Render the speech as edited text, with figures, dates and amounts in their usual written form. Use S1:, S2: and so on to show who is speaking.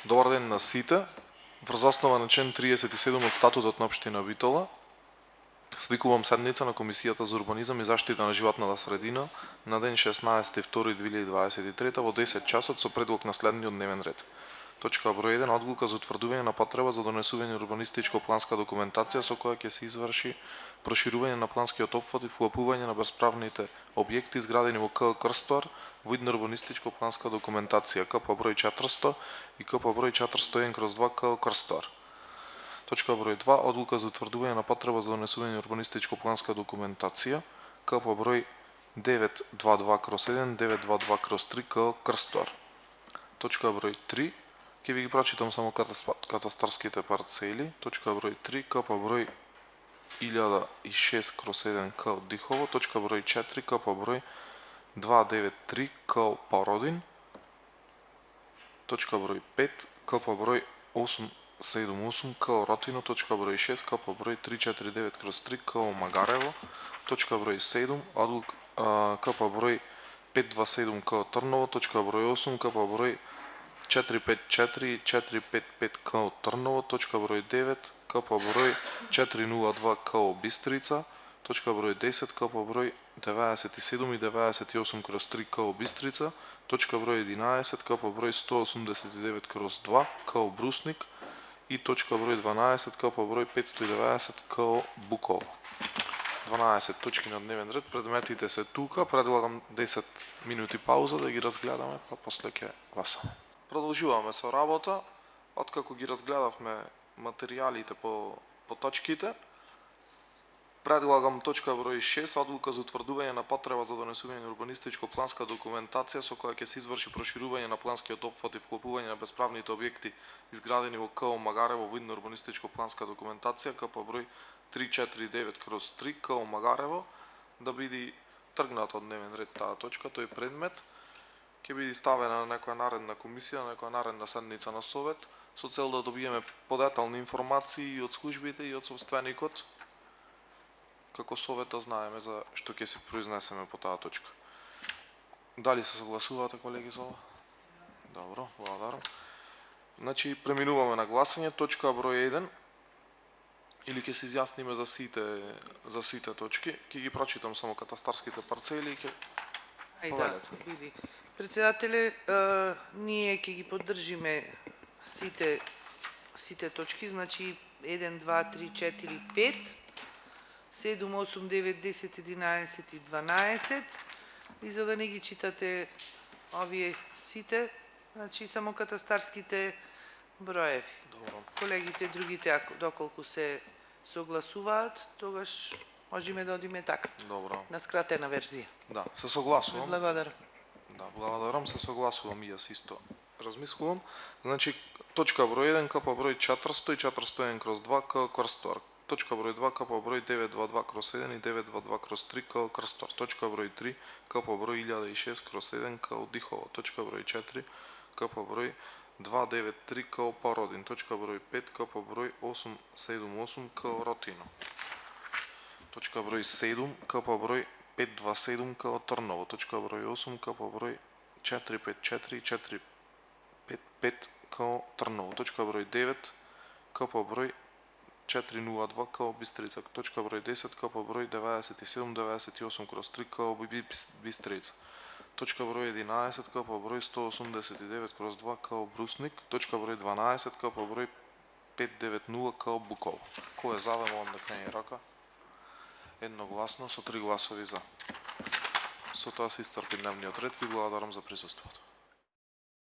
S1: Добар ден на сите. Врз основа на член 37 од статутот на општина Битола, свикувам седница на Комисијата за урбанизам и заштита на животната средина на ден 16.2.2023 во 10 часот со предлог на следниот дневен ред. Точка број 1. Одлука за утврдување на потреба за донесување урбанистичко-планска документација со која ќе се изврши проширување на планскиот опфат и вклопување на бесправните објекти изградени во КП Крстор во вид на урбанистичко-планска документација КП број 400 и КП број 401/2 КП Крстор. Точка број 2. Одлука за утврдување на потреба за донесување урбанистичко-планска документација КП број 922/1, 922/3 КП Крстор. Точка број 3. Ќе ви ги прочитам само катастарските парцели. Точка број 3. КП број 1006/1 К Дихово. Точка број 4. КП број 293 К Породин. Точка број 5. КП број 878 К Ротино. Точка број 6. КП број 349/3 К Магарево. Точка број 7. КП број 527 К Трново. Точка број 8. КП број 454 455 К Трново. Точка број 9. КП број 402 К Бистрица. Точка број 10. КП број 97 и 98/3 К Бистрица. Точка број 11. КП број 189/2 К Брусник и точка број 12. КП број 590 К Буково. 12 точки на дневен ред, предметите се тука, предлагам 10 минути пауза да ги разгледаме, па после ќе гласаме. Продолжуваме со работа. Откако ги разгледавме материјалите по точките, предлагам точка број 6, одлука за утврдување на потреба за донесување на урбанистичко-планска документација со која ќе се изврши проширување на планскиот опфат и вклопување на бесправните објекти изградени во КО Магарево во вид на урбанистичко-планска документација КП број 349/3 КО Магарево, да биде тргнат од дневен ред таа точка, тој предмет ќе биде ставена на некоја наредна комисија, на некоја наредна седница на совет, со цел да добиеме подетални информации од службите и од собственикот, како совета знаеме за што ќе се произнесеме по таа точка. Дали се согласувате, колеги, за ова? Добро, благодарам. Значи, преминуваме на гласање. Точка број 1. Или ќе се изјасниме за сите точки. Ќе ги прочитам само катастарските парцели и ќе
S2: Ајде, председателе, ние ќе ги поддржиме сите точки, значи 1, 2, 3, 4, 5, 7, 8, 9, 10, 11 и 12. И за да не ги читате овие сите, значи само катастарските броеви.
S1: Добро.
S2: Колегите другите, доколку се согласуваат, тогаш можеме да одиме така.
S1: Добро.
S2: На скратена верзија.
S1: Да, се согласувам.
S2: Благодарам.
S1: Да, благодарам, се согласувам и јас исто размислувам. Значи, точка број 1 КП број 400 и 401/2 К Крстор. Точка број 2 КП број 922/1 и 922/3 К Крстор. Точка број 3 КП број 1006/1 К Дихово. Точка број 4 КП број 293 К Породин. Точка број 5 КП број 878 К Ротино. Точка број 7 КП број 527 К Трново. Точка број 8 КП број 454 455 К Трново. Точка број 9 КП број 402 К Бистрица. Точка број 10 КП број 97 98/3 К Бистрица. Точка број 11 КП број 189/2 К Брусник. Точка број 12 КП број 590 К Буково. Кој е за, молам да крене рака. Едногласно со 3 гласови за. Со тоа се исцрпи дневниот ред. Ви благодарам за присуството.